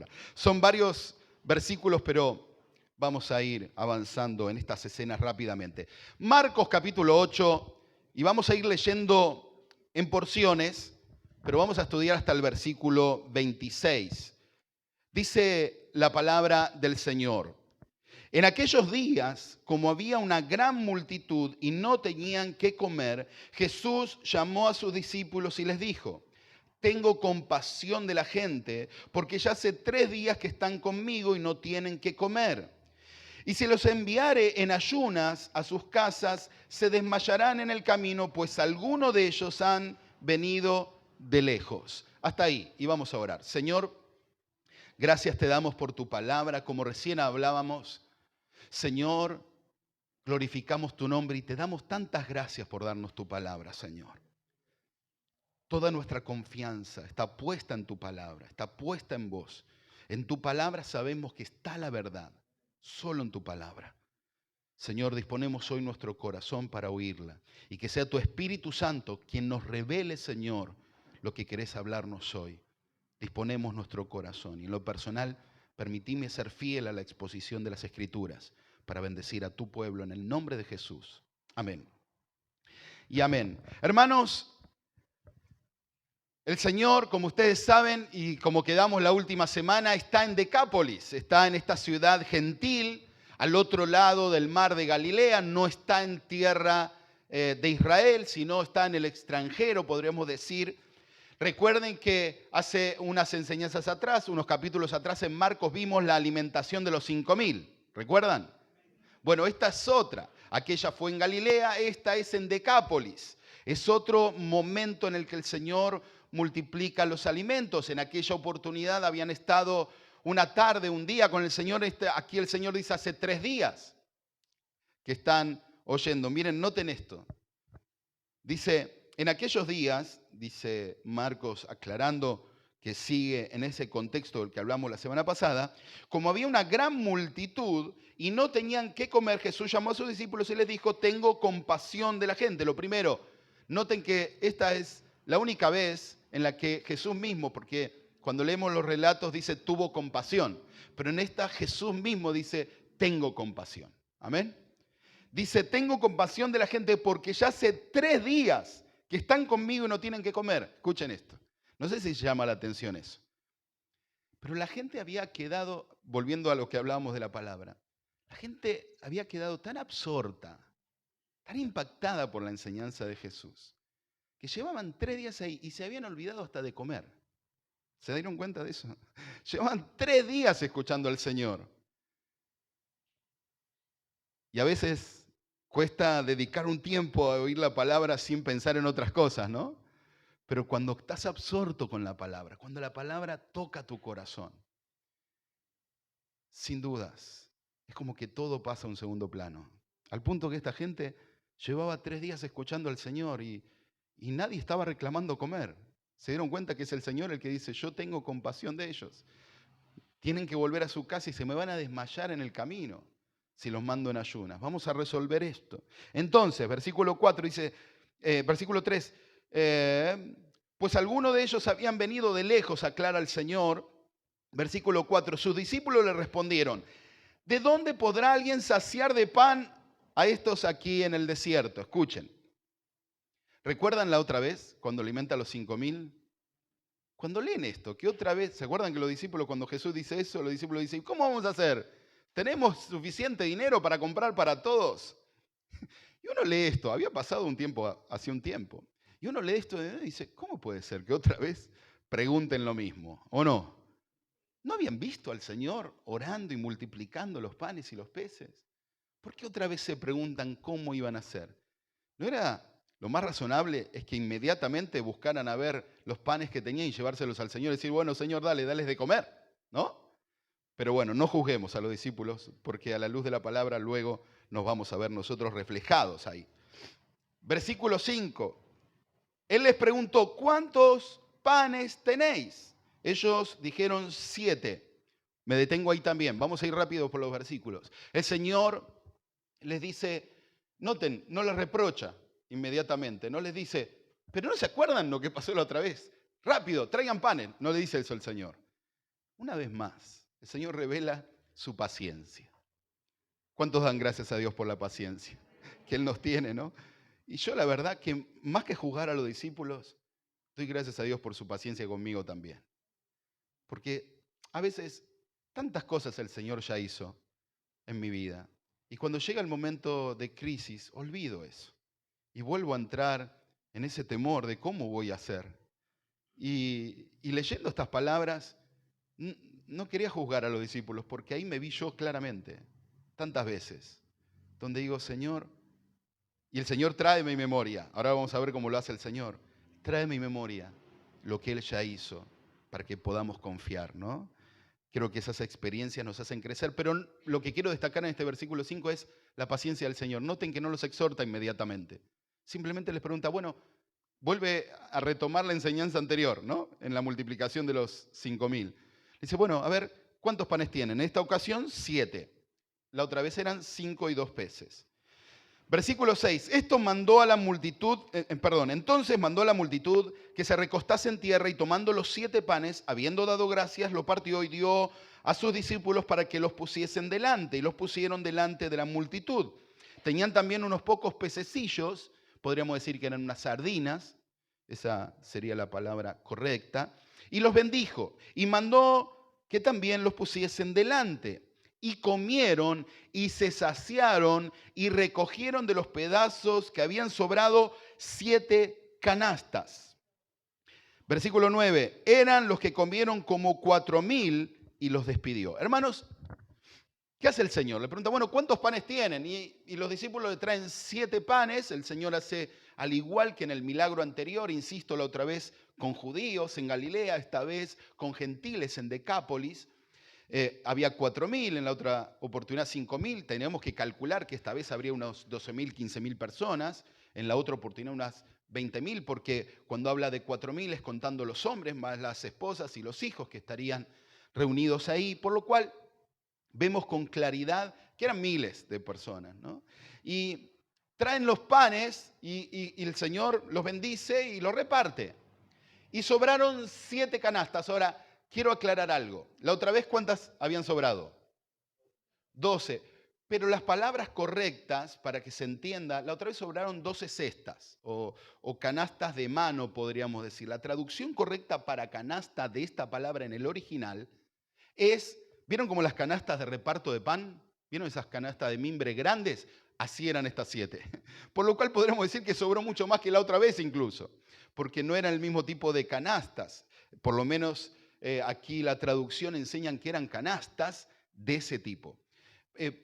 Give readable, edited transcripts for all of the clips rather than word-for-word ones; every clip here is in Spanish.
palabra. Son varios versículos, pero vamos a ir avanzando en estas escenas rápidamente. Marcos capítulo 8, y vamos a ir leyendo en porciones, pero vamos a estudiar hasta el versículo 26. Dice la palabra del Señor. En aquellos días, como había una gran multitud y no tenían qué comer, Jesús llamó a sus discípulos y les dijo: tengo compasión de la gente, porque ya hace 3 días que están conmigo y no tienen qué comer. Y si los enviare en ayunas a sus casas, se desmayarán en el camino, pues algunos de ellos han venido de lejos. Hasta ahí, y vamos a orar. Señor, gracias te damos por tu palabra, como recién hablábamos. Señor, glorificamos tu nombre y te damos tantas gracias por darnos tu palabra, Señor. Toda nuestra confianza está puesta en tu palabra, está puesta en vos. En tu palabra sabemos que está la verdad, solo en tu palabra. Señor, disponemos hoy nuestro corazón para oírla y que sea tu Espíritu Santo quien nos revele, Señor, lo que querés hablarnos hoy. Disponemos nuestro corazón y en lo personal, permitime ser fiel a la exposición de las Escrituras para bendecir a tu pueblo en el nombre de Jesús. Amén. Y amén. Hermanos, el Señor, como ustedes saben y como quedamos la última semana, está en Decápolis, está en esta ciudad gentil, al otro lado del mar de Galilea, no está en tierra de Israel, sino está en el extranjero, podríamos decir. Recuerden que hace unas enseñanzas atrás, unos capítulos atrás en Marcos vimos la alimentación de los 5.000, ¿recuerdan? Bueno, esta es otra. Aquella fue en Galilea, esta es en Decápolis. Es otro momento en el que el Señor multiplica los alimentos. En aquella oportunidad habían estado una tarde, un día con el Señor. Aquí el Señor dice hace 3 días que están oyendo. Miren, noten esto. Dice, en aquellos días, dice Marcos aclarando que sigue en ese contexto del que hablamos la semana pasada, como había una gran multitud y no tenían qué comer, Jesús llamó a sus discípulos y les dijo: tengo compasión de la gente. Lo primero, noten que esta es la única vez en la que Jesús mismo, porque cuando leemos los relatos dice tuvo compasión, pero en esta Jesús mismo dice tengo compasión. Amén. Dice, tengo compasión de la gente porque ya hace 3 días que están conmigo y no tienen que comer. Escuchen esto. No sé si llama la atención eso. Pero la gente había quedado, volviendo a lo que hablábamos de la palabra, la gente había quedado tan absorta, tan impactada por la enseñanza de Jesús, que llevaban 3 días ahí y se habían olvidado hasta de comer. ¿Se dieron cuenta de eso? Llevaban 3 días escuchando al Señor. Y a veces cuesta dedicar un tiempo a oír la palabra sin pensar en otras cosas, ¿no? Pero cuando estás absorto con la palabra, cuando la palabra toca tu corazón, sin dudas, es como que todo pasa a un segundo plano. Al punto que esta gente llevaba 3 días escuchando al Señor y nadie estaba reclamando comer. Se dieron cuenta que es el Señor el que dice, yo tengo compasión de ellos. Tienen que volver a su casa y se me van a desmayar en el camino si los mando en ayunas. Vamos a resolver esto. Entonces, versículo 4 dice, versículo 3, pues algunos de ellos habían venido de lejos, aclara el Señor. Versículo 4, sus discípulos le respondieron, ¿de dónde podrá alguien saciar de pan a estos aquí en el desierto? Escuchen. ¿Recuerdan la otra vez cuando alimenta a los 5.000? Cuando leen esto, que otra vez, ¿se acuerdan que los discípulos, cuando Jesús dice eso, los discípulos dicen, ¿cómo vamos a hacer? ¿Tenemos suficiente dinero para comprar para todos? Y uno lee esto, había pasado un tiempo, hace un tiempo, y uno lee esto y dice, ¿cómo puede ser que otra vez pregunten lo mismo? ¿O no? ¿No habían visto al Señor orando y multiplicando los panes y los peces? ¿Por qué otra vez se preguntan cómo iban a hacer? ¿No era lo más razonable es que inmediatamente buscaran a ver los panes que tenían y llevárselos al Señor y decir, bueno, Señor, dales de comer, ¿no? Pero bueno, no juzguemos a los discípulos porque a la luz de la palabra luego nos vamos a ver nosotros reflejados ahí. Versículo 5. Él les preguntó, ¿cuántos panes tenéis? Ellos dijeron 7. Me detengo ahí también. Vamos a ir rápido por los versículos. El Señor les dice, noten, no les reprocha inmediatamente. No les dice, pero ¿no se acuerdan lo que pasó la otra vez? Rápido, traigan panes. No le dice eso el Señor. Una vez más, el Señor revela su paciencia. ¿Cuántos dan gracias a Dios por la paciencia que Él nos tiene, no? Y yo la verdad que más que juzgar a los discípulos, doy gracias a Dios por su paciencia conmigo también. Porque a veces tantas cosas el Señor ya hizo en mi vida. Y cuando llega el momento de crisis, olvido eso. Y vuelvo a entrar en ese temor de cómo voy a hacer. Y leyendo estas palabras, no quería juzgar a los discípulos, porque ahí me vi yo claramente, tantas veces, donde digo, Señor, y el Señor trae mi memoria, ahora vamos a ver cómo lo hace el Señor, trae mi memoria lo que Él ya hizo, para que podamos confiar, ¿no? Creo que esas experiencias nos hacen crecer, pero lo que quiero destacar en este versículo 5 es la paciencia del Señor. Noten que no los exhorta inmediatamente, simplemente les pregunta, bueno, vuelve a retomar la enseñanza anterior, ¿no? En la multiplicación de los 5.000. Dice, bueno, a ver, ¿cuántos panes tienen? En esta ocasión, 7. La otra vez eran 5 y 2 peces. Versículo 6. Entonces mandó a la multitud que se recostase en tierra y tomando los 7 panes, habiendo dado gracias, lo partió y dio a sus discípulos para que los pusiesen delante. Y los pusieron delante de la multitud. Tenían también unos pocos pececillos, podríamos decir que eran unas sardinas, esa sería la palabra correcta, y los bendijo y mandó que también los pusiesen delante. Y comieron y se saciaron y recogieron de los pedazos que habían sobrado 7 canastas. Versículo 9, eran los que comieron como 4.000 y los despidió. Hermanos, ¿qué hace el Señor? Le pregunta, bueno, ¿cuántos panes tienen? Y los discípulos le traen 7 panes. El Señor hace, al igual que en el milagro anterior, insisto la otra vez, con judíos en Galilea, esta vez con gentiles en Decápolis. Había 4.000, en la otra oportunidad 5.000. Teníamos que calcular que esta vez habría unos 12.000, 15.000 personas. En la otra oportunidad unas 20.000, porque cuando habla de 4.000 es contando los hombres, más las esposas y los hijos que estarían reunidos ahí. Por lo cual vemos con claridad que eran miles de personas, ¿no? Y traen los panes y el Señor los bendice y los reparte. Y sobraron 7 canastas. Ahora, quiero aclarar algo. La otra vez, ¿cuántas habían sobrado? 12. Pero las palabras correctas, para que se entienda, la otra vez sobraron 12 cestas o canastas de mano, podríamos decir. La traducción correcta para canasta de esta palabra en el original es, ¿vieron como las canastas de reparto de pan? ¿Vieron esas canastas de mimbre grandes? Así eran estas 7. Por lo cual podríamos decir que sobró mucho más que la otra vez incluso, porque no eran el mismo tipo de canastas. Por lo menos aquí la traducción enseñan que eran canastas de ese tipo.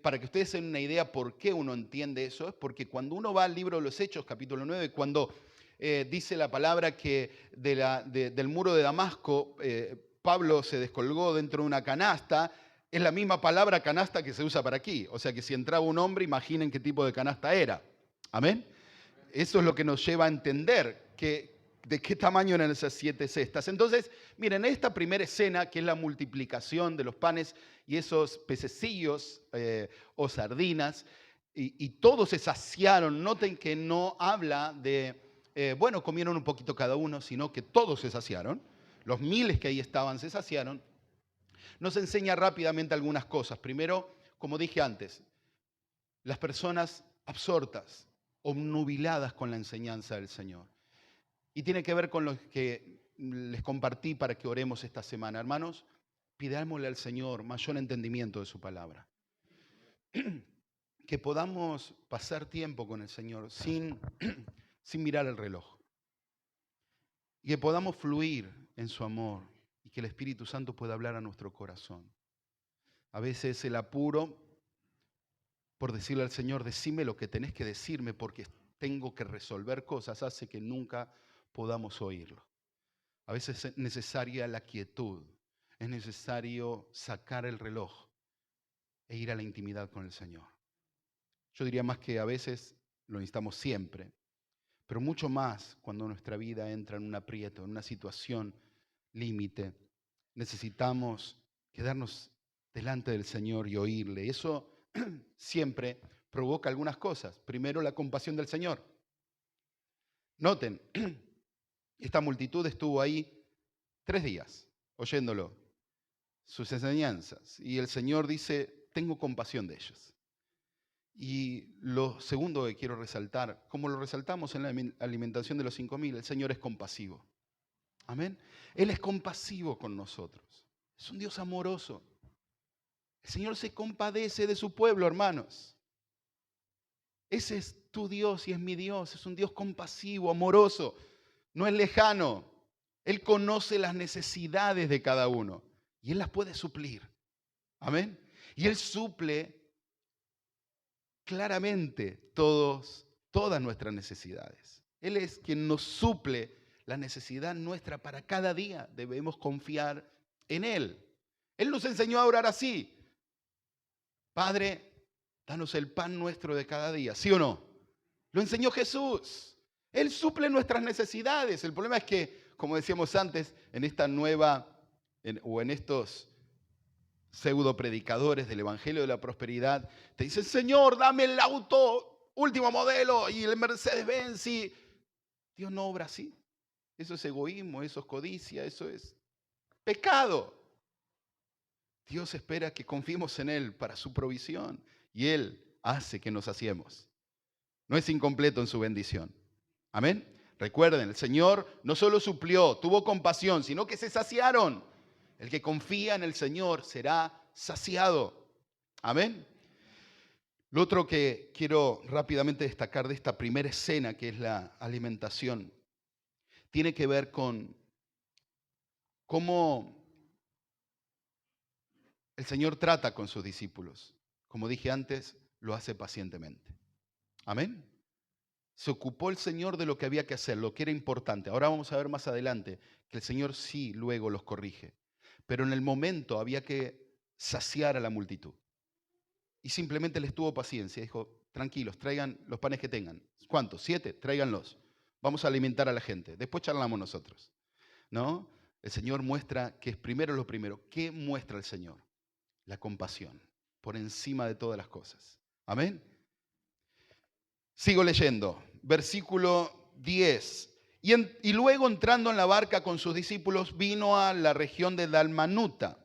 Para que ustedes tengan una idea por qué uno entiende eso, es porque cuando uno va al libro de los Hechos, capítulo 9, cuando dice la palabra que del muro de Damasco, Pablo se descolgó dentro de una canasta, es la misma palabra canasta que se usa para aquí. O sea que si entraba un hombre, imaginen qué tipo de canasta era. ¿Amén? Eso es lo que nos lleva a entender de qué tamaño eran esas 7 cestas. Entonces, miren, esta primera escena, que es la multiplicación de los panes y esos pececillos o sardinas, y todos se saciaron. Noten que no habla de, bueno, comieron un poquito cada uno, sino que todos se saciaron. Los miles que ahí estaban se saciaron. Nos enseña rápidamente algunas cosas. Primero, como dije antes, las personas absortas, obnubiladas con la enseñanza del Señor. Y tiene que ver con lo que les compartí para que oremos esta semana. Hermanos, pidámosle al Señor mayor entendimiento de su palabra. Que podamos pasar tiempo con el Señor sin mirar el reloj. Y que podamos fluir en su amor y que el Espíritu Santo pueda hablar a nuestro corazón. A veces el apuro por decirle al Señor, decime lo que tenés que decirme porque tengo que resolver cosas, hace que nunca podamos oírlo. A veces es necesaria la quietud, es necesario sacar el reloj e ir a la intimidad con el Señor. Yo diría más que a veces lo necesitamos siempre, pero mucho más cuando nuestra vida entra en un aprieto, en una situación límite. Necesitamos quedarnos delante del Señor y oírle. Eso siempre provoca algunas cosas. Primero, la compasión del Señor. Noten, esta multitud estuvo ahí 3 días oyéndolo. sus enseñanzas. Y el Señor dice, tengo compasión de ellos. Y lo segundo que quiero resaltar, como lo resaltamos en la alimentación de los 5.000, el Señor es compasivo. Amén. Él es compasivo con nosotros. Es un Dios amoroso. El Señor se compadece de su pueblo, hermanos. Ese es tu Dios y es mi Dios. Es un Dios compasivo, amoroso. No es lejano. Él conoce las necesidades de cada uno y Él las puede suplir. Amén. Y Él suple claramente todas nuestras necesidades. Él es quien nos suple la necesidad nuestra para cada día. Debemos confiar en Él. Él nos enseñó a orar así. Padre, danos el pan nuestro de cada día. ¿Sí o no? Lo enseñó Jesús. Él suple nuestras necesidades. El problema es que, como decíamos antes, en esta en estos pseudo predicadores del Evangelio de la Prosperidad, te dicen, Señor, dame el auto último modelo y el Mercedes-Benz. Y Dios no obra así. Eso es egoísmo, eso es codicia, eso es pecado. Dios espera que confiemos en Él para su provisión y Él hace que nos saciemos. No es incompleto en su bendición. Amén. Recuerden, el Señor no solo suplió, tuvo compasión, sino que se saciaron. El que confía en el Señor será saciado. Amén. Lo otro que quiero rápidamente destacar de esta primera escena, que es la alimentación, tiene que ver con cómo el Señor trata con sus discípulos. Como dije antes, lo hace pacientemente. Amén. Se ocupó el Señor de lo que había que hacer, lo que era importante. Ahora vamos a ver más adelante que el Señor sí luego los corrige. Pero en el momento había que saciar a la multitud. Y simplemente les tuvo paciencia. Dijo, tranquilos, traigan los panes que tengan. ¿Cuántos? 7, tráiganlos. Vamos a alimentar a la gente. Después charlamos nosotros. ¿No? El Señor muestra que es primero lo primero. ¿Qué muestra el Señor? La compasión, por encima de todas las cosas. Amén. Sigo leyendo. Versículo 10. Y luego entrando en la barca con sus discípulos, vino a la región de Dalmanuta.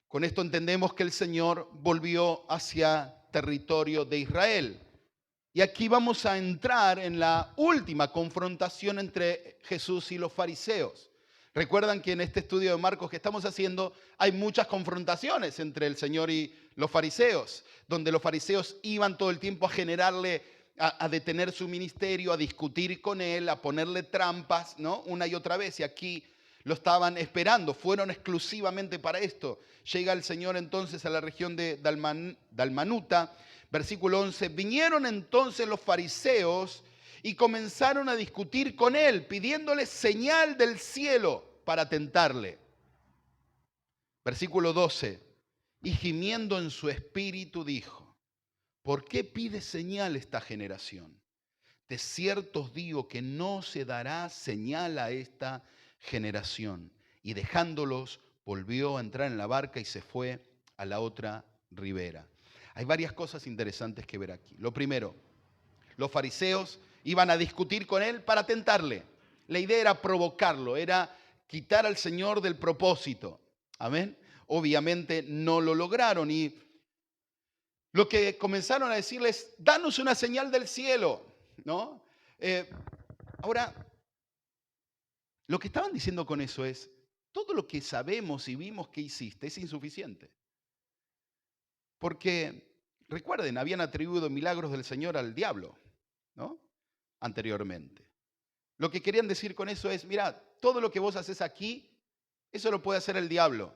Con esto entendemos que el Señor volvió hacia territorio de Israel. Y aquí vamos a entrar en la última confrontación entre Jesús y los fariseos. Recuerdan que en este estudio de Marcos que estamos haciendo hay muchas confrontaciones entre el Señor y los fariseos, donde los fariseos iban todo el tiempo a generarle, a detener su ministerio, a discutir con él, a ponerle trampas, ¿no? Una y otra vez. Y aquí lo estaban esperando, fueron exclusivamente para esto. Llega el Señor entonces a la región de Dalmanuta. Versículo 11, vinieron entonces los fariseos y comenzaron a discutir con él, pidiéndole señal del cielo para tentarle. Versículo 12, y gimiendo en su espíritu dijo, ¿por qué pide señal esta generación? De cierto os digo que no se dará señal a esta generación. Y dejándolos, volvió a entrar en la barca y se fue a la otra ribera. Hay varias cosas interesantes que ver aquí. Lo primero, los fariseos iban a discutir con él para tentarle. La idea era provocarlo, era quitar al Señor del propósito. Amén. Obviamente no lo lograron y lo que comenzaron a decirles, danos una señal del cielo, ¿no? Ahora, lo que estaban diciendo con eso es, todo lo que sabemos y vimos que hiciste es insuficiente. Porque, recuerden, habían atribuido milagros del Señor al diablo, ¿no? Anteriormente. Lo que querían decir con eso es, mira, todo lo que vos haces aquí, eso lo puede hacer el diablo.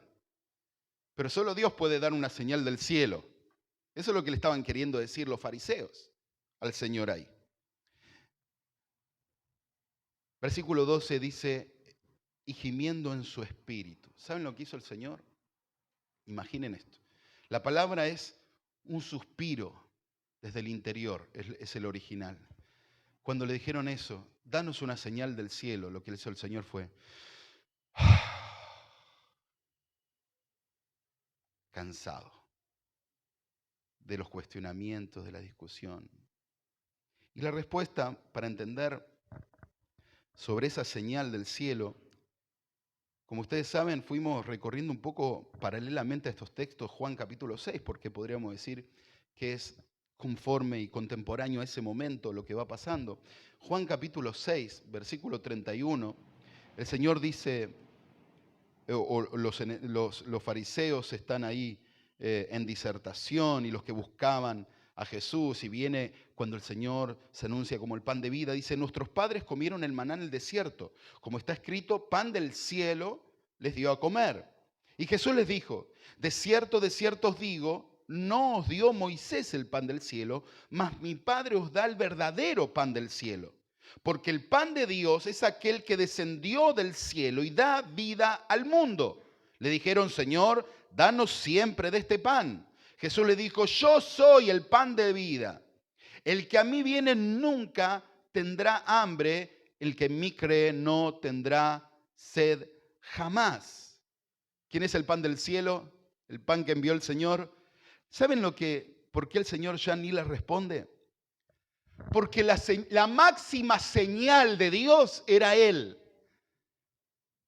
Pero solo Dios puede dar una señal del cielo. Eso es lo que le estaban queriendo decir los fariseos al Señor ahí. Versículo 12 dice, y gimiendo en su espíritu. ¿Saben lo que hizo el Señor? Imaginen esto. La palabra es un suspiro desde el interior, es el original. Cuando le dijeron eso, danos una señal del cielo, lo que hizo el Señor fue cansado de los cuestionamientos, de la discusión. Y la respuesta para entender sobre esa señal del cielo Como ustedes saben, fuimos recorriendo un poco paralelamente a estos textos Juan capítulo 6, porque podríamos decir que es conforme y contemporáneo a ese momento lo que va pasando. Juan capítulo 6, versículo 31, el Señor dice, los fariseos están ahí en disertación y los que buscaban a Jesús, y viene cuando el Señor se anuncia como el pan de vida, dice, nuestros padres comieron el maná en el desierto, como está escrito, pan del cielo les dio a comer. Y Jesús les dijo, de cierto os digo, no os dio Moisés el pan del cielo, mas mi Padre os da el verdadero pan del cielo. Porque el pan de Dios es aquel que descendió del cielo y da vida al mundo. Le dijeron, Señor, danos siempre de este pan. Jesús le dijo, yo soy el pan de vida. El que a mí viene nunca tendrá hambre, el que en mí cree no tendrá sed jamás. ¿Quién es el pan del cielo? El pan que envió el Señor. ¿Saben por qué el Señor ya ni les responde? Porque la máxima señal de Dios era Él.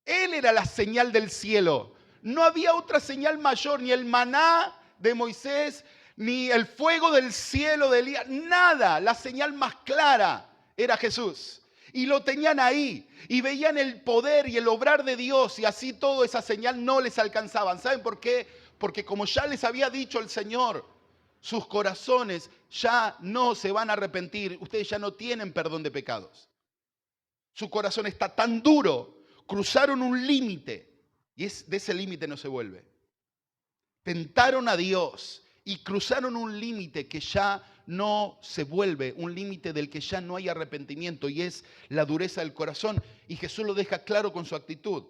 Él era la señal del cielo. No había otra señal mayor, ni el maná de Moisés, ni el fuego del cielo de Elías, nada. La señal más clara era Jesús. Y lo tenían ahí, y veían el poder y el obrar de Dios, y así toda esa señal no les alcanzaban. ¿Saben por qué? Porque como ya les había dicho el Señor, sus corazones ya no se van a arrepentir. Ustedes ya no tienen perdón de pecados. Su corazón está tan duro. Cruzaron un límite. Y de ese límite no se vuelve. Tentaron a Dios y cruzaron un límite que ya no se vuelve. Un límite del que ya no hay arrepentimiento. Y es la dureza del corazón. Y Jesús lo deja claro con su actitud.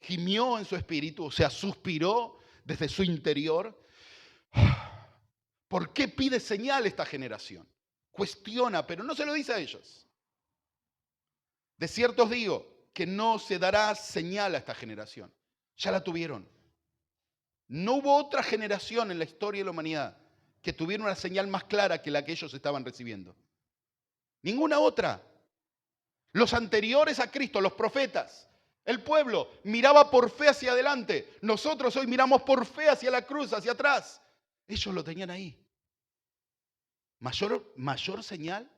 Gimió en su espíritu, o sea, suspiró desde su interior. ¿Por qué pide señal esta generación? Cuestiona, pero no se lo dice a ellos. De cierto os digo que no se dará señal a esta generación. Ya la tuvieron. No hubo otra generación en la historia de la humanidad que tuviera una señal más clara que la que ellos estaban recibiendo. Ninguna otra. Los anteriores a Cristo, los profetas, el pueblo, miraba por fe hacia adelante. Nosotros hoy miramos por fe hacia la cruz, hacia atrás. Ellos lo tenían ahí. Mayor señal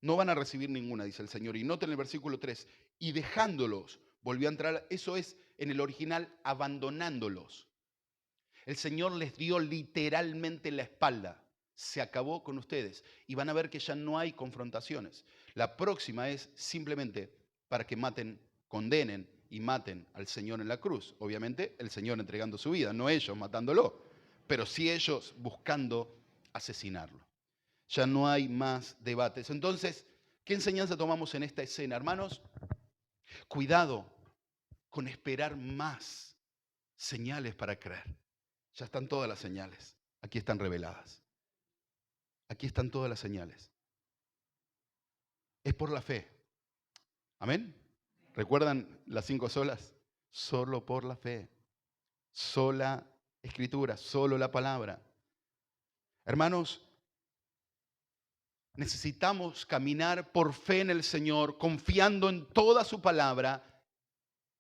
no van a recibir ninguna, dice el Señor. Y noten el versículo 3, y dejándolos, volvió a entrar, eso es en el original, abandonándolos. El Señor les dio literalmente la espalda. Se acabó con ustedes. Y van a ver que ya no hay confrontaciones. La próxima es simplemente para que maten, condenen y maten al Señor en la cruz. Obviamente el Señor entregando su vida, no ellos matándolo, pero sí ellos buscando asesinarlo. Ya no hay más debates. Entonces, ¿qué enseñanza tomamos en esta escena? Hermanos, cuidado con esperar más señales para creer. Ya están todas las señales. Aquí están reveladas. Aquí están todas las señales. Es por la fe. ¿Amén? ¿Recuerdan las 5 solas? Solo por la fe. Sola escritura, solo la palabra. Hermanos, necesitamos caminar por fe en el Señor, confiando en toda su palabra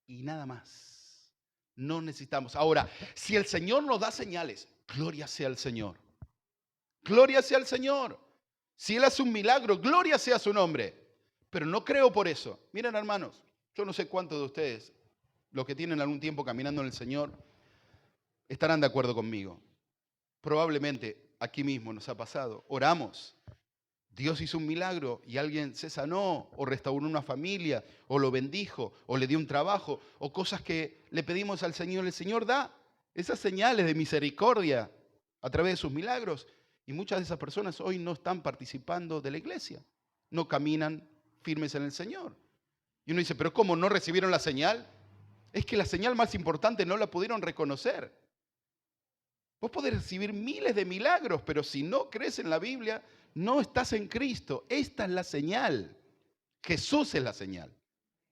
y nada más. No necesitamos. Ahora, si el Señor nos da señales, gloria sea al Señor. Gloria sea al Señor. Si Él hace un milagro, gloria sea su nombre. Pero no creo por eso. Miren, hermanos, yo no sé cuántos de ustedes, los que tienen algún tiempo caminando en el Señor, estarán de acuerdo conmigo. Probablemente aquí mismo nos ha pasado. Oramos. Dios hizo un milagro y alguien se sanó o restauró una familia o lo bendijo o le dio un trabajo o cosas que le pedimos al Señor. El Señor da esas señales de misericordia a través de sus milagros y muchas de esas personas hoy no están participando de la iglesia, no caminan firmes en el Señor. Y uno dice, pero ¿cómo no recibieron la señal? Es que la señal más importante no la pudieron reconocer. Vos podés recibir miles de milagros, pero si no crees en la Biblia, no estás en Cristo. Esta es la señal. Jesús es la señal.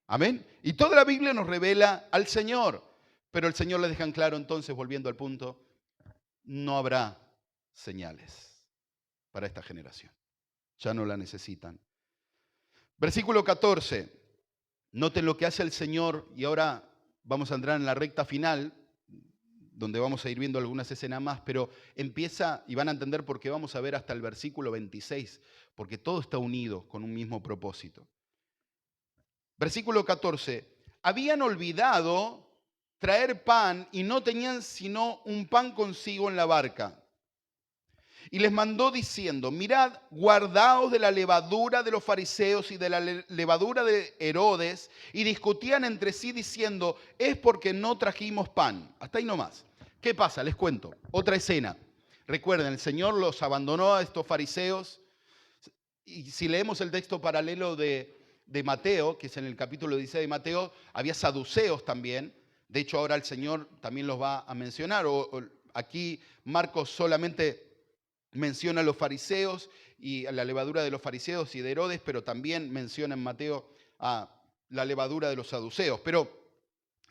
Amén. Y toda la Biblia nos revela al Señor. Pero el Señor le deja en claro entonces, volviendo al punto, no habrá señales para esta generación. Ya no la necesitan. Versículo 14. Noten lo que hace el Señor, y ahora vamos a entrar en la recta final, donde vamos a ir viendo algunas escenas más, pero empieza, y van a entender por qué vamos a ver hasta el versículo 26, porque todo está unido con un mismo propósito. Versículo 14. Habían olvidado traer pan y no tenían sino un pan consigo en la barca. Y les mandó diciendo, mirad, guardaos de la levadura de los fariseos y de la levadura de Herodes. Y discutían entre sí diciendo, es porque no trajimos pan. Hasta ahí nomás. ¿Qué pasa? Les cuento. Otra escena. Recuerden, el Señor los abandonó a estos fariseos. Y si leemos el texto paralelo de Mateo, que es en el capítulo 16 de Mateo, había saduceos también. De hecho, ahora el Señor también los va a mencionar. Aquí Marcos solamente menciona a los fariseos y a la levadura de los fariseos y de Herodes, pero también menciona en Mateo a la levadura de los saduceos. Pero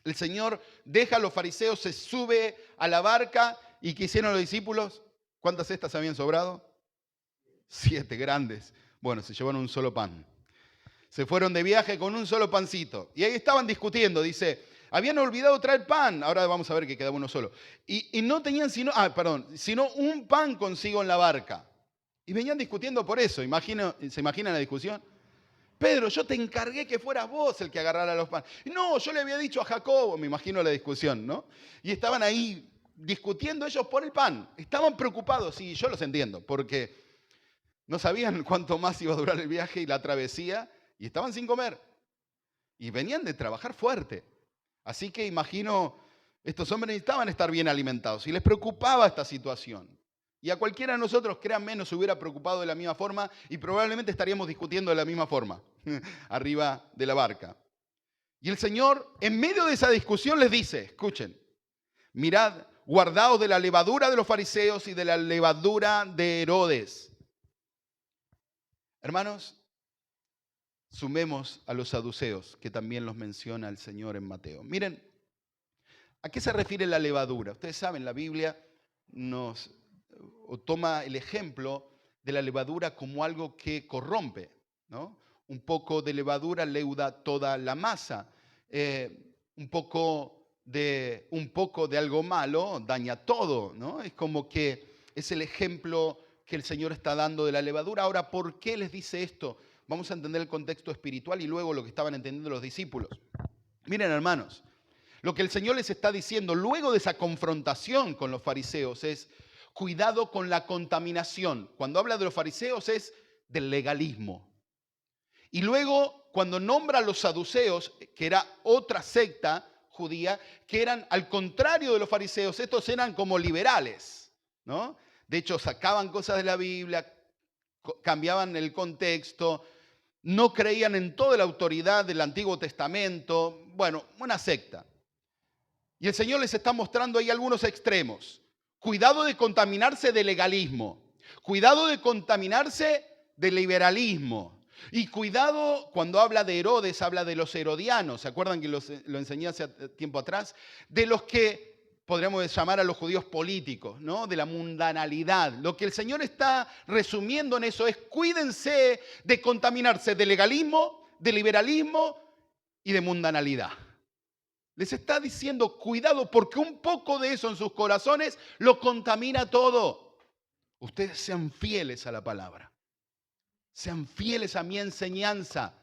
el Señor deja a los fariseos, se sube a la barca y ¿qué hicieron los discípulos? ¿Cuántas cestas habían sobrado? 7 grandes. Bueno, se llevaron un solo pan. Se fueron de viaje con un solo pancito. Y ahí estaban discutiendo, dice, habían olvidado traer pan. Ahora vamos a ver que quedaba uno solo. Y no tenían sino un pan consigo en la barca. Y venían discutiendo por eso. ¿Se imaginan la discusión? Pedro, yo te encargué que fueras vos el que agarrara los panes. No, yo le había dicho a Jacobo, me imagino la discusión, ¿no? Y estaban ahí discutiendo ellos por el pan. Estaban preocupados, y yo los entiendo, porque no sabían cuánto más iba a durar el viaje y la travesía, y estaban sin comer. Y venían de trabajar fuerte. Así que imagino, estos hombres necesitaban estar bien alimentados y les preocupaba esta situación. Y a cualquiera de nosotros, créanme, nos hubiera preocupado de la misma forma y probablemente estaríamos discutiendo de la misma forma, arriba de la barca. Y el Señor, en medio de esa discusión, les dice, escuchen, mirad, guardaos de la levadura de los fariseos y de la levadura de Herodes. Hermanos, sumemos a los saduceos, que también los menciona el Señor en Mateo. Miren, ¿a qué se refiere la levadura? Ustedes saben, la Biblia nos toma el ejemplo de la levadura como algo que corrompe, ¿no? Un poco de levadura leuda toda la masa. Un poco de algo malo daña todo, ¿no? Es como que es el ejemplo que el Señor está dando de la levadura. Ahora, ¿por qué les dice esto? Vamos a entender el contexto espiritual y luego lo que estaban entendiendo los discípulos. Miren, hermanos, lo que el Señor les está diciendo luego de esa confrontación con los fariseos es cuidado con la contaminación. Cuando habla de los fariseos es del legalismo. Y luego, cuando nombra a los saduceos, que era otra secta judía, que eran al contrario de los fariseos, estos eran como liberales, ¿no? De hecho, sacaban cosas de la Biblia, cambiaban el contexto, no creían en toda la autoridad del Antiguo Testamento. Bueno, una secta. Y el Señor les está mostrando ahí algunos extremos. Cuidado de contaminarse de legalismo. Cuidado de contaminarse de liberalismo. Y cuidado, cuando habla de Herodes, habla de los herodianos. ¿Se acuerdan que lo enseñé hace tiempo atrás? De los que podríamos llamar a los judíos políticos, ¿no? De la mundanalidad. Lo que el Señor está resumiendo en eso es cuídense de contaminarse de legalismo, de liberalismo y de mundanalidad. Les está diciendo, cuidado, porque un poco de eso en sus corazones lo contamina todo. Ustedes sean fieles a la palabra. Sean fieles a mi enseñanza.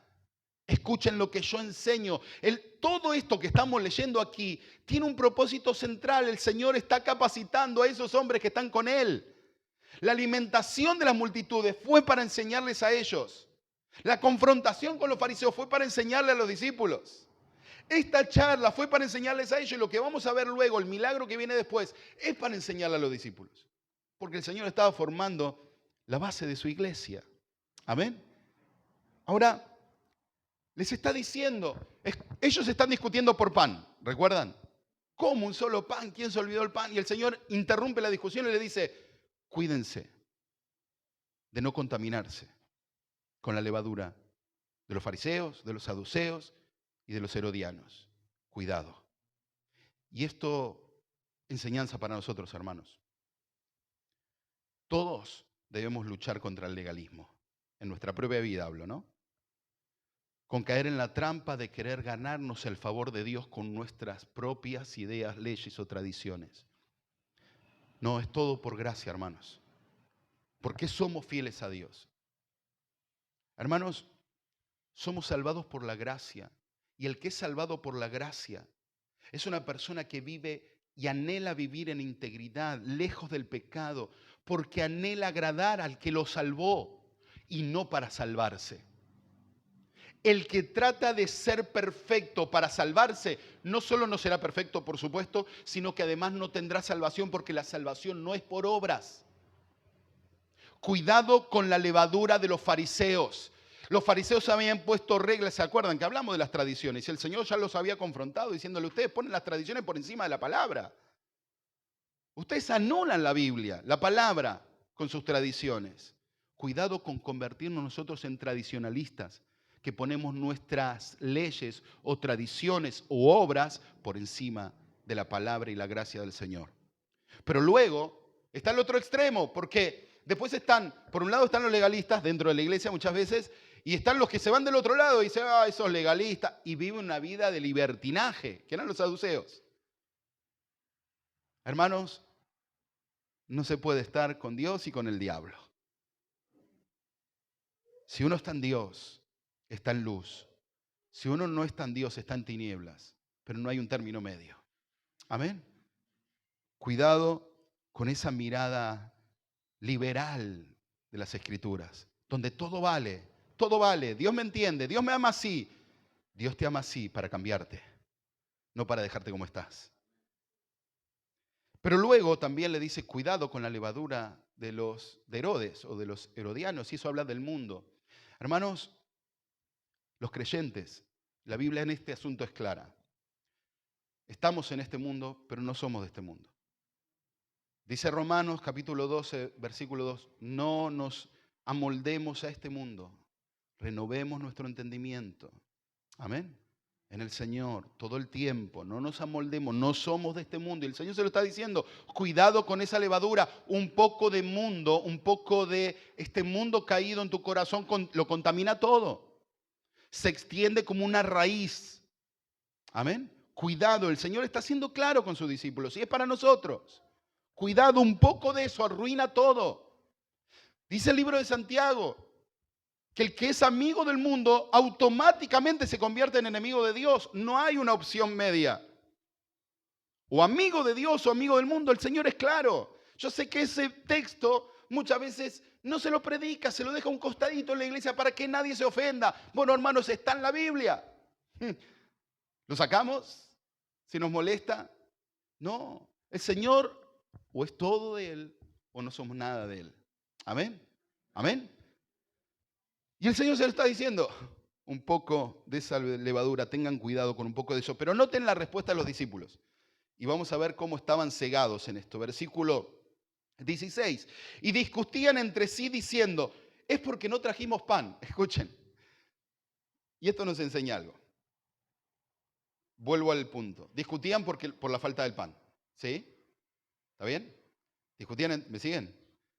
Escuchen lo que yo enseño. Todo esto que estamos leyendo aquí tiene un propósito central. El Señor está capacitando a esos hombres que están con Él. La alimentación de las multitudes fue para enseñarles a ellos. La confrontación con los fariseos fue para enseñarle a los discípulos. Esta charla fue para enseñarles a ellos y lo que vamos a ver luego, el milagro que viene después, es para enseñarle a los discípulos. Porque el Señor estaba formando la base de su iglesia. Amén. Ahora, les está diciendo, ellos están discutiendo por pan, ¿recuerdan? ¿Cómo un solo pan? ¿Quién se olvidó el pan? Y el Señor interrumpe la discusión y le dice, cuídense de no contaminarse con la levadura de los fariseos, de los saduceos y de los herodianos. Cuidado. Y esto, enseñanza para nosotros, hermanos. Todos debemos luchar contra el legalismo. En nuestra propia vida hablo, ¿no? con caer en la trampa de querer ganarnos el favor de Dios con nuestras propias ideas, leyes o tradiciones. No, es todo por gracia, hermanos. ¿Por qué somos fieles a Dios? Hermanos, somos salvados por la gracia. Y el que es salvado por la gracia es una persona que vive y anhela vivir en integridad, lejos del pecado, porque anhela agradar al que lo salvó y no para salvarse. El que trata de ser perfecto para salvarse, no solo no será perfecto, por supuesto, sino que además no tendrá salvación, porque la salvación no es por obras. Cuidado con la levadura de los fariseos. Los fariseos habían puesto reglas, ¿se acuerdan? Que hablamos de las tradiciones y el Señor ya los había confrontado diciéndole, ustedes ponen las tradiciones por encima de la palabra. Ustedes anulan la Biblia, la palabra, con sus tradiciones. Cuidado con convertirnos nosotros en tradicionalistas, que ponemos nuestras leyes o tradiciones o obras por encima de la palabra y la gracia del Señor. Pero luego está el otro extremo, porque después están, por un lado están los legalistas dentro de la iglesia muchas veces, y están los que se van del otro lado y dicen, esos legalistas, y viven una vida de libertinaje, que eran los saduceos. Hermanos, no se puede estar con Dios y con el diablo. Si uno está en Dios, está en luz. Si uno no está en Dios, está en tinieblas, pero no hay un término medio. Amén. Cuidado con esa mirada liberal de las Escrituras, donde todo vale, Dios me entiende, Dios me ama así. Dios te ama así para cambiarte, no para dejarte como estás. Pero luego también le dice, cuidado con la levadura de Herodes o de los herodianos, y eso habla del mundo. Hermanos, los creyentes, la Biblia en este asunto es clara. Estamos en este mundo, pero no somos de este mundo. Dice Romanos capítulo 12, versículo 2, no nos amoldemos a este mundo, renovemos nuestro entendimiento. Amén. En el Señor, todo el tiempo, no nos amoldemos, no somos de este mundo. Y el Señor se lo está diciendo, cuidado con esa levadura, un poco de mundo, un poco de este mundo caído en tu corazón, lo contamina todo. Se extiende como una raíz. Amén. Cuidado, el Señor está siendo claro con sus discípulos y es para nosotros. Cuidado, un poco de eso arruina todo. Dice el libro de Santiago que el que es amigo del mundo automáticamente se convierte en enemigo de Dios. No hay una opción media. O amigo de Dios o amigo del mundo, el Señor es claro. Yo sé que ese texto muchas veces no se lo predica, se lo deja a un costadito en la iglesia para que nadie se ofenda. Bueno, hermanos, está en la Biblia. ¿Lo sacamos? ¿Si nos molesta? No, el Señor o es todo de Él o no somos nada de Él. Amén. Amén. Y el Señor se lo está diciendo, un poco de esa levadura, tengan cuidado con un poco de eso. Pero noten la respuesta de los discípulos. Y vamos a ver cómo estaban cegados en esto. Versículo 16. Y discutían entre sí diciendo, es porque no trajimos pan. Escuchen. Y esto nos enseña algo. Vuelvo al punto. Discutían por la falta del pan. ¿Sí? ¿Está bien? ¿Me siguen?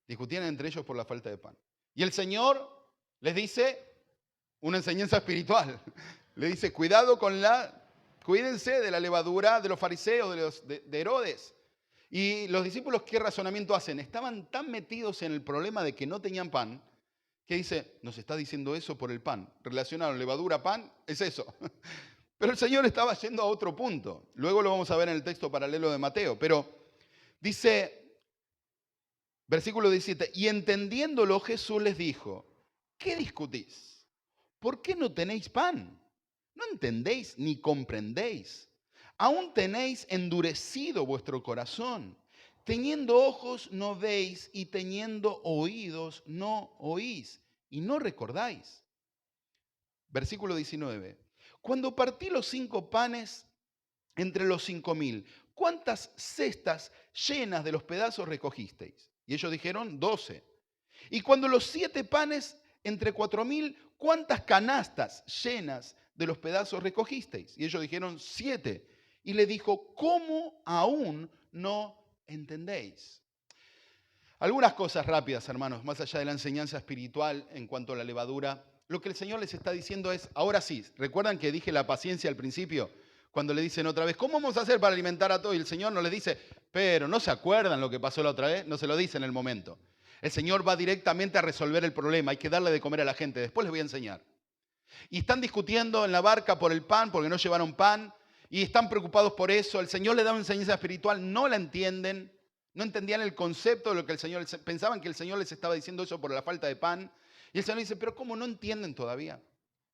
Discutían entre ellos por la falta de pan. Y el Señor les dice una enseñanza espiritual. Le dice, cuídense de la levadura de los fariseos, de Herodes. Y los discípulos, ¿qué razonamiento hacen? Estaban tan metidos en el problema de que no tenían pan, que dice, nos está diciendo eso por el pan. Relacionaron levadura, pan, es eso. Pero el Señor estaba yendo a otro punto. Luego lo vamos a ver en el texto paralelo de Mateo. Pero dice, versículo 17, y entendiéndolo Jesús les dijo, ¿qué discutís? ¿Por qué no tenéis pan? ¿No entendéis ni comprendéis? Aún tenéis endurecido vuestro corazón. Teniendo ojos no veis y teniendo oídos no oís y no recordáis. Versículo 19. Cuando partí los 5 panes entre los 5.000, ¿cuántas cestas llenas de los pedazos recogisteis? Y ellos dijeron 12. Y cuando los 7 panes entre 4.000, ¿cuántas canastas llenas de los pedazos recogisteis? Y ellos dijeron 7. Y le dijo, ¿cómo aún no entendéis? Algunas cosas rápidas, hermanos, más allá de la enseñanza espiritual en cuanto a la levadura. lo que el Señor les está diciendo es, ahora sí, ¿recuerdan que dije la paciencia al principio? Cuando le dicen otra vez, ¿cómo vamos a hacer para alimentar a todos? Y el Señor no les dice, pero ¿no se acuerdan lo que pasó la otra vez? No se lo dice en el momento. El Señor va directamente a resolver el problema. Hay que darle de comer a la gente. Después les voy a enseñar. Y están discutiendo en la barca por el pan, porque no llevaron pan. Y están preocupados por eso. El Señor les da una enseñanza espiritual. No la entienden. No entendían el concepto de lo que el Señor... Pensaban que el Señor les estaba diciendo eso por la falta de pan. Y el Señor dice, pero ¿cómo no entienden todavía?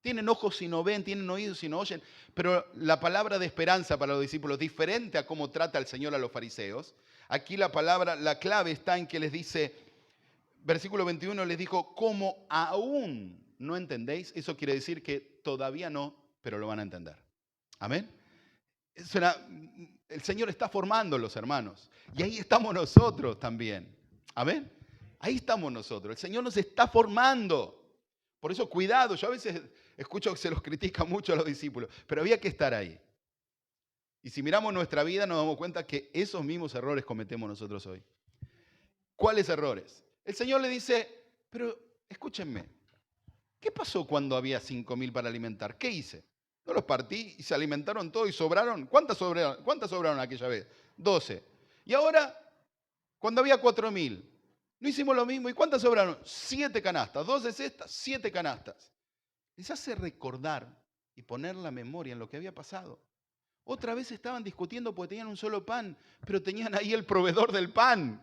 Tienen ojos y no ven, tienen oídos y no oyen. Pero la palabra de esperanza para los discípulos, diferente a cómo trata el Señor a los fariseos, aquí la clave está en que les dice, versículo 21, les dijo, ¿cómo aún no entendéis? Eso quiere decir que todavía no, pero lo van a entender. Amén. El Señor está formando los hermanos. Y ahí estamos nosotros también. Amén. Ahí estamos nosotros. El Señor nos está formando. Por eso, cuidado. Yo a veces escucho que se los critica mucho a los discípulos, pero había que estar ahí. Y si miramos nuestra vida, nos damos cuenta que esos mismos errores cometemos nosotros hoy. ¿Cuáles errores? El Señor le dice, pero escúchenme, ¿qué pasó cuando había 5.000 para alimentar? ¿Qué hice? No los partí y se alimentaron todos y sobraron. ¿Cuántas sobraron aquella vez? 12. Y ahora, cuando había 4.000, no hicimos lo mismo. ¿Y cuántas sobraron? 7 canastas. 12 cestas, 7 canastas. Les hace recordar y poner la memoria en lo que había pasado. Otra vez estaban discutiendo porque tenían un solo pan, pero tenían ahí el proveedor del pan.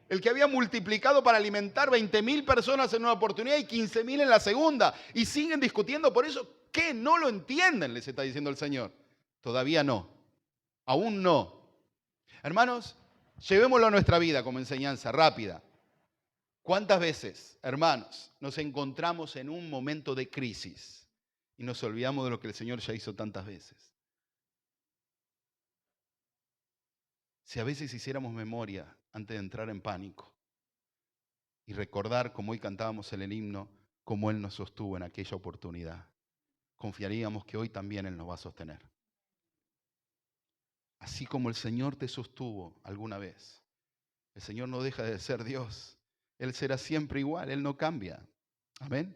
El que había multiplicado para alimentar 20.000 personas en una oportunidad y 15.000 en la segunda. Y siguen discutiendo por eso. ¿Qué? No lo entienden, les está diciendo el Señor. Todavía no. Aún no. Hermanos, llevémoslo a nuestra vida como enseñanza rápida. ¿Cuántas veces, hermanos, nos encontramos en un momento de crisis y nos olvidamos de lo que el Señor ya hizo tantas veces? Si a veces hiciéramos memoria antes de entrar en pánico y recordar, como hoy cantábamos en el himno, cómo Él nos sostuvo en aquella oportunidad, confiaríamos que hoy también Él nos va a sostener. Así como el Señor te sostuvo alguna vez, el Señor no deja de ser Dios. Él será siempre igual, Él no cambia. Amén.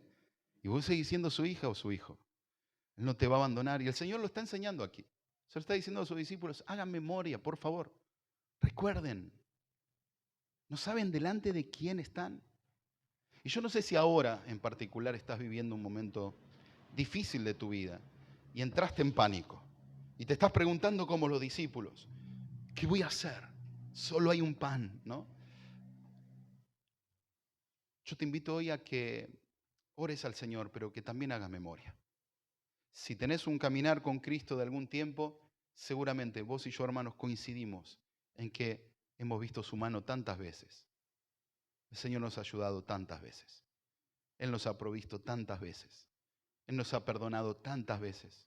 Y vos seguís siendo su hija o su hijo. Él no te va a abandonar. Y el Señor lo está enseñando aquí. Se lo está diciendo a sus discípulos, hagan memoria, por favor. Recuerden, ¿no saben delante de quién están? Y yo no sé si ahora en particular estás viviendo un momento difícil de tu vida y entraste en pánico y te estás preguntando como los discípulos, ¿qué voy a hacer? Solo hay un pan, ¿no? Yo te invito hoy a que ores al Señor, pero que también hagas memoria. Si tenés un caminar con Cristo de algún tiempo, seguramente vos y yo, hermanos, coincidimos en que hemos visto su mano tantas veces. El Señor nos ha ayudado tantas veces. Él nos ha provisto tantas veces. Él nos ha perdonado tantas veces.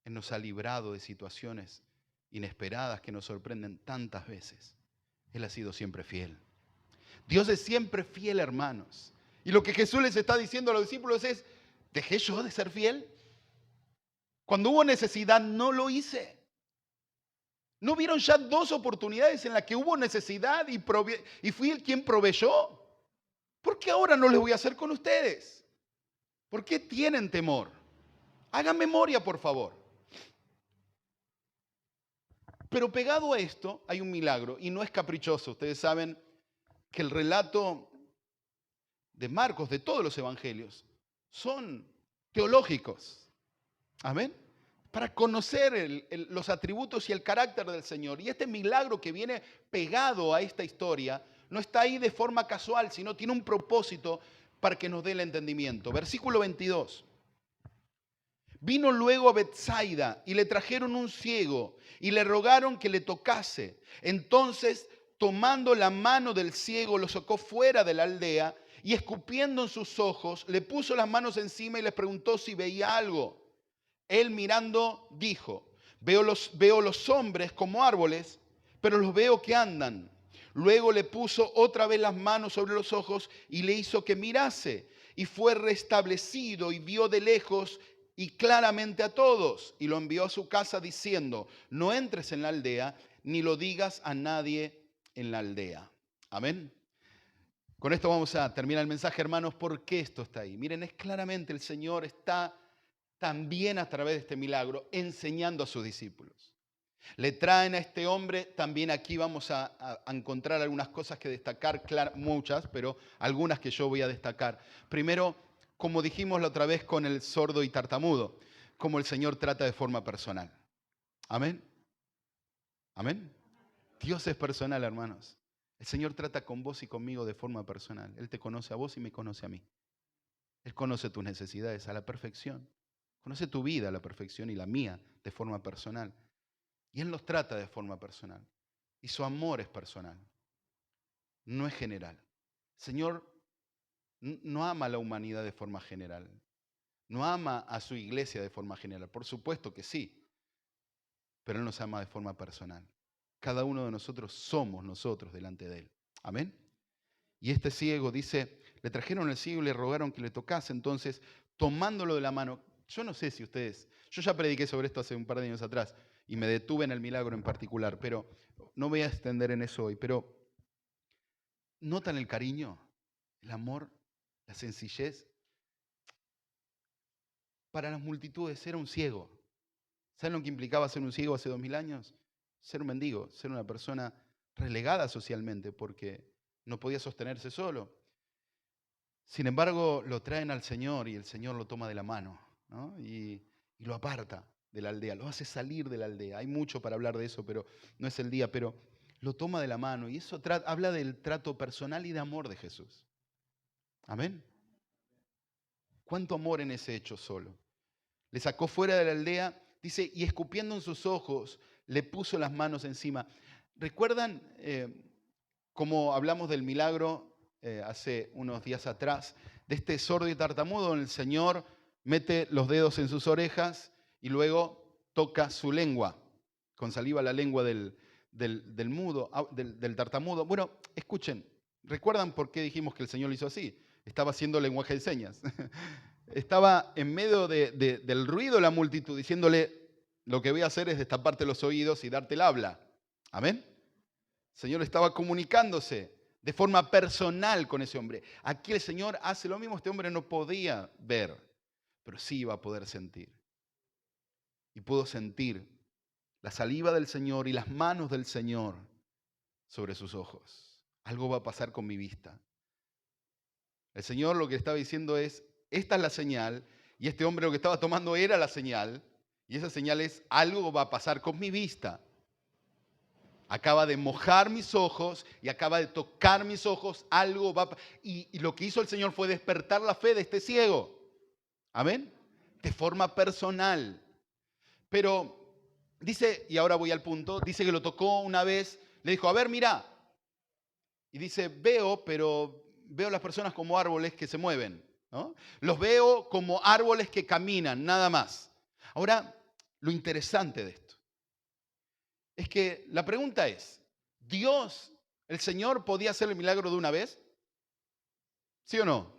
Él nos ha librado de situaciones inesperadas que nos sorprenden tantas veces. Él ha sido siempre fiel. Dios es siempre fiel, hermanos. Y lo que Jesús les está diciendo a los discípulos es, ¿dejé yo de ser fiel? Cuando hubo necesidad, no lo hice. ¿No vieron ya 2 oportunidades en las que hubo necesidad y fui el quien proveyó? ¿Por qué ahora no les voy a hacer con ustedes? ¿Por qué tienen temor? Hagan memoria, por favor. Pero pegado a esto hay un milagro y no es caprichoso. Ustedes saben que el relato de Marcos, de todos los evangelios, son teológicos. Amén. Para conocer los atributos y el carácter del Señor. Y este milagro que viene pegado a esta historia no está ahí de forma casual, sino tiene un propósito para que nos dé el entendimiento. Versículo 22. Vino luego a Betsaida y le trajeron un ciego y le rogaron que le tocase. Entonces, tomando la mano del ciego, lo sacó fuera de la aldea y escupiendo en sus ojos, le puso las manos encima y les preguntó si veía algo. Él mirando dijo, veo los hombres como árboles, pero los veo que andan. Luego le puso otra vez las manos sobre los ojos y le hizo que mirase. Y fue restablecido y vio de lejos y claramente a todos. Y lo envió a su casa diciendo, no entres en la aldea, ni lo digas a nadie en la aldea. Amén. Con esto vamos a terminar el mensaje, hermanos. ¿Por qué esto está ahí? Miren, es claramente el Señor está también a través de este milagro enseñando a sus discípulos. Le traen a este hombre, también aquí vamos a encontrar algunas cosas que destacar, muchas, pero algunas que yo voy a destacar. Primero, como dijimos la otra vez con el sordo y tartamudo, cómo el Señor trata de forma personal. Amén. Amén. Dios es personal, hermanos. El Señor trata con vos y conmigo de forma personal. Él te conoce a vos y me conoce a mí. Él conoce tus necesidades a la perfección. Conoce tu vida a la perfección y la mía de forma personal. Y Él nos trata de forma personal. Y su amor es personal. No es general. El Señor no ama a la humanidad de forma general. No ama a su iglesia de forma general. Por supuesto que sí. Pero Él nos ama de forma personal. Cada uno de nosotros somos nosotros delante de Él. Amén. Y este ciego dice, le trajeron al ciego y le rogaron que le tocase. Entonces, tomándolo de la mano, yo no sé si ustedes, yo ya prediqué sobre esto hace un par de años atrás y me detuve en el milagro en particular, pero no voy a extender en eso hoy. Pero, ¿notan el cariño, el amor, la sencillez? Para las multitudes era un ciego. ¿Saben lo que implicaba ser un ciego hace 2000 años? Ser un mendigo, ser una persona relegada socialmente porque no podía sostenerse solo. Sin embargo, lo traen al Señor y el Señor lo toma de la mano, ¿no? y lo aparta de la aldea, lo hace salir de la aldea. Hay mucho para hablar de eso, pero no es el día, pero lo toma de la mano y eso habla del trato personal y de amor de Jesús. Amén. ¿Cuánto amor en ese hecho solo? Le sacó fuera de la aldea, dice, y escupiendo en sus ojos, le puso las manos encima. ¿Recuerdan cómo hablamos del milagro hace unos días atrás? De este sordo y tartamudo, donde el Señor mete los dedos en sus orejas y luego toca su lengua, con saliva la lengua del tartamudo. Bueno, escuchen, ¿recuerdan por qué dijimos que el Señor lo hizo así? Estaba haciendo lenguaje de señas. Estaba en medio del ruido de la multitud diciéndole, lo que voy a hacer es destaparte los oídos y darte el habla. Amén. El Señor estaba comunicándose de forma personal con ese hombre. Aquí el Señor hace lo mismo. Este hombre no podía ver, pero sí iba a poder sentir. Y pudo sentir la saliva del Señor y las manos del Señor sobre sus ojos. Algo va a pasar con mi vista. El Señor lo que estaba diciendo es, esta es la señal, y este hombre lo que estaba tomando era la señal, y esa señal es, algo va a pasar con mi vista. Acaba de mojar mis ojos y acaba de tocar mis ojos, algo va a pasar. Y lo que hizo el Señor fue despertar la fe de este ciego. Amén. De forma personal. Pero dice, y ahora voy al punto, dice que lo tocó una vez, le dijo, a ver, mira. Y dice, pero veo las personas como árboles que se mueven, ¿no? Los veo como árboles que caminan, nada más. Ahora, lo interesante de esto es que la pregunta es, ¿Dios, el Señor, podía hacer el milagro de una vez? ¿Sí o no?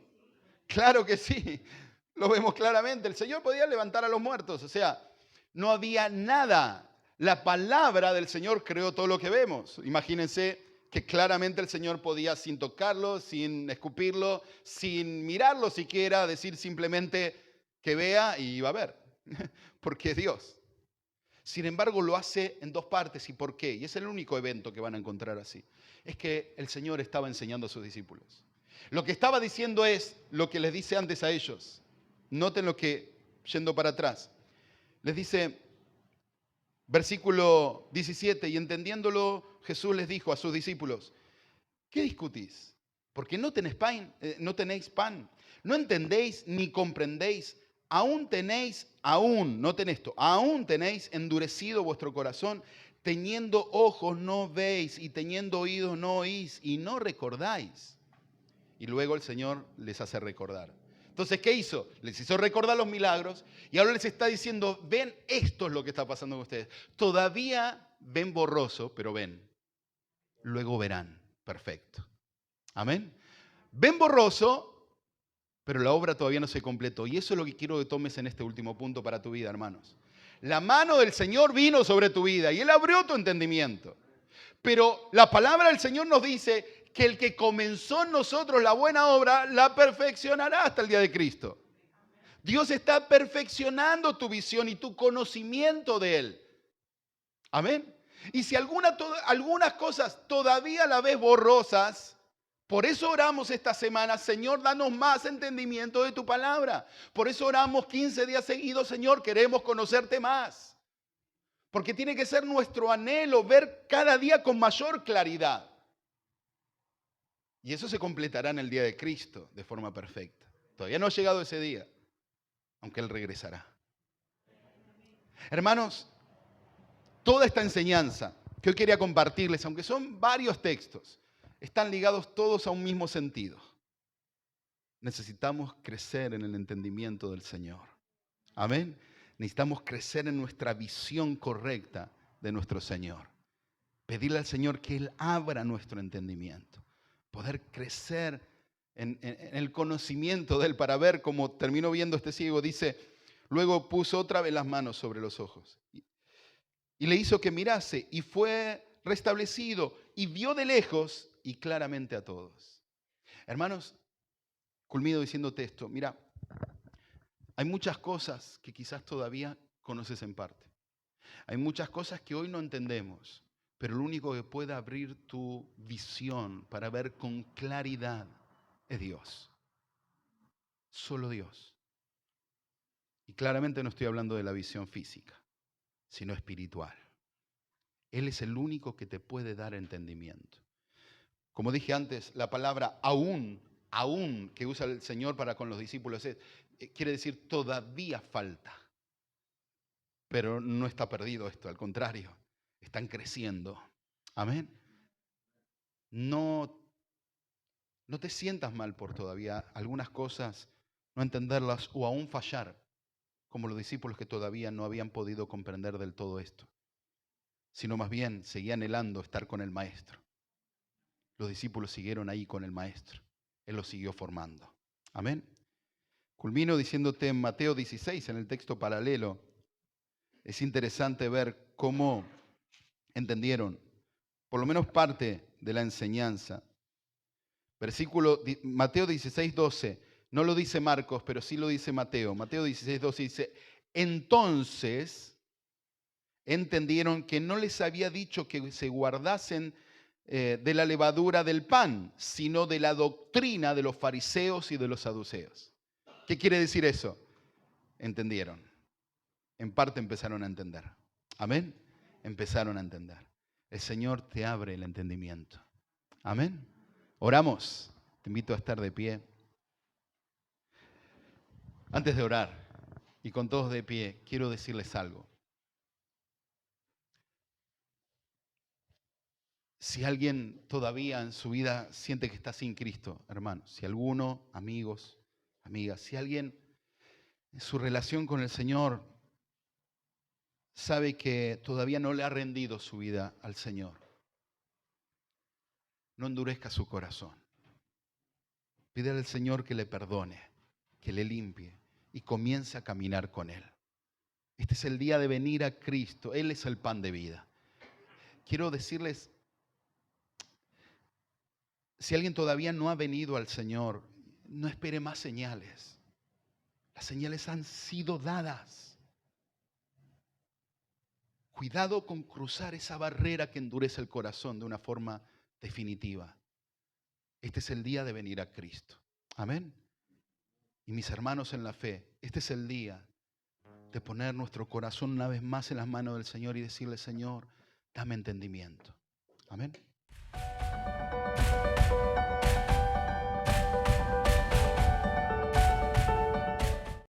Claro que sí, lo vemos claramente. El Señor podía levantar a los muertos, o sea, no había nada. La palabra del Señor creó todo lo que vemos. Imagínense que claramente el Señor podía, sin tocarlo, sin escupirlo, sin mirarlo siquiera, decir simplemente que vea y iba a ver, porque es Dios. Sin embargo, lo hace en dos partes. ¿Y por qué? Y es el único evento que van a encontrar así. Es que el Señor estaba enseñando a sus discípulos. Lo que estaba diciendo es lo que les dice antes a ellos. Noten lo que, yendo para atrás, les dice, versículo 17, y entendiéndolo, Jesús les dijo a sus discípulos, ¿qué discutís? Porque no tenéis pan, no entendéis ni comprendéis, aún tenéis endurecido vuestro corazón, teniendo ojos no veis y teniendo oídos no oís y no recordáis. Y luego el Señor les hace recordar. Entonces, ¿qué hizo? Les hizo recordar los milagros y ahora les está diciendo, ven, esto es lo que está pasando con ustedes. Todavía ven borroso, pero ven. Luego verán. Perfecto. Amén. Ven borroso, pero la obra todavía no se completó. Y eso es lo que quiero que tomes en este último punto para tu vida, hermanos. La mano del Señor vino sobre tu vida y Él abrió tu entendimiento. Pero la palabra del Señor nos dice que el que comenzó en nosotros la buena obra, la perfeccionará hasta el día de Cristo. Dios está perfeccionando tu visión y tu conocimiento de Él. Amén. Y si algunas cosas todavía las ves borrosas, por eso oramos esta semana, Señor, danos más entendimiento de tu palabra. Por eso oramos 15 días seguidos, Señor, queremos conocerte más. Porque tiene que ser nuestro anhelo ver cada día con mayor claridad. Y eso se completará en el día de Cristo de forma perfecta. Todavía no ha llegado ese día, aunque Él regresará. Hermanos, toda esta enseñanza que hoy quería compartirles, aunque son varios textos, están ligados todos a un mismo sentido. Necesitamos crecer en el entendimiento del Señor. Amén. Necesitamos crecer en nuestra visión correcta de nuestro Señor. Pedirle al Señor que Él abra nuestro entendimiento. Poder crecer en el conocimiento de Él para ver, como terminó viendo este ciego, dice, luego puso otra vez las manos sobre los ojos y le hizo que mirase y fue restablecido y vio de lejos y claramente a todos. Hermanos, culmino diciéndote esto, mira, hay muchas cosas que quizás todavía conoces en parte. Hay muchas cosas que hoy no entendemos, pero lo único que puede abrir tu visión para ver con claridad es Dios. Solo Dios. Y claramente no estoy hablando de la visión física, sino espiritual. Él es el único que te puede dar entendimiento. Como dije antes, la palabra aún que usa el Señor para con los discípulos quiere decir todavía falta. Pero no está perdido esto, al contrario, están creciendo. Amén. No te sientas mal por todavía algunas cosas, no entenderlas o aún fallar, como los discípulos que todavía no habían podido comprender del todo esto, sino más bien seguían anhelando estar con el Maestro. Los discípulos siguieron ahí con el Maestro. Él los siguió formando. Amén. Culmino diciéndote en Mateo 16, en el texto paralelo, es interesante ver cómo entendieron, por lo menos parte de la enseñanza. Mateo 16, 12, no lo dice Marcos, pero sí lo dice Mateo. Mateo 16, 12 dice, entonces entendieron que no les había dicho que se guardasen de la levadura del pan, sino de la doctrina de los fariseos y de los saduceos. ¿Qué quiere decir eso? Entendieron. En parte empezaron a entender. Amén. Empezaron a entender. El Señor te abre el entendimiento. Amén. Oramos. Te invito a estar de pie. Antes de orar y con todos de pie, quiero decirles algo. Si alguien todavía en su vida siente que está sin Cristo, hermanos, si alguno, amigos, amigas, si alguien en su relación con el Señor sabe que todavía no le ha rendido su vida al Señor, no endurezca su corazón. Pídele al Señor que le perdone, que le limpie y comience a caminar con Él. Este es el día de venir a Cristo. Él es el pan de vida. Quiero decirles, si alguien todavía no ha venido al Señor, no espere más señales. Las señales han sido dadas. Cuidado con cruzar esa barrera que endurece el corazón de una forma definitiva. Este es el día de venir a Cristo. Amén. Y mis hermanos en la fe, este es el día de poner nuestro corazón una vez más en las manos del Señor y decirle, Señor, dame entendimiento.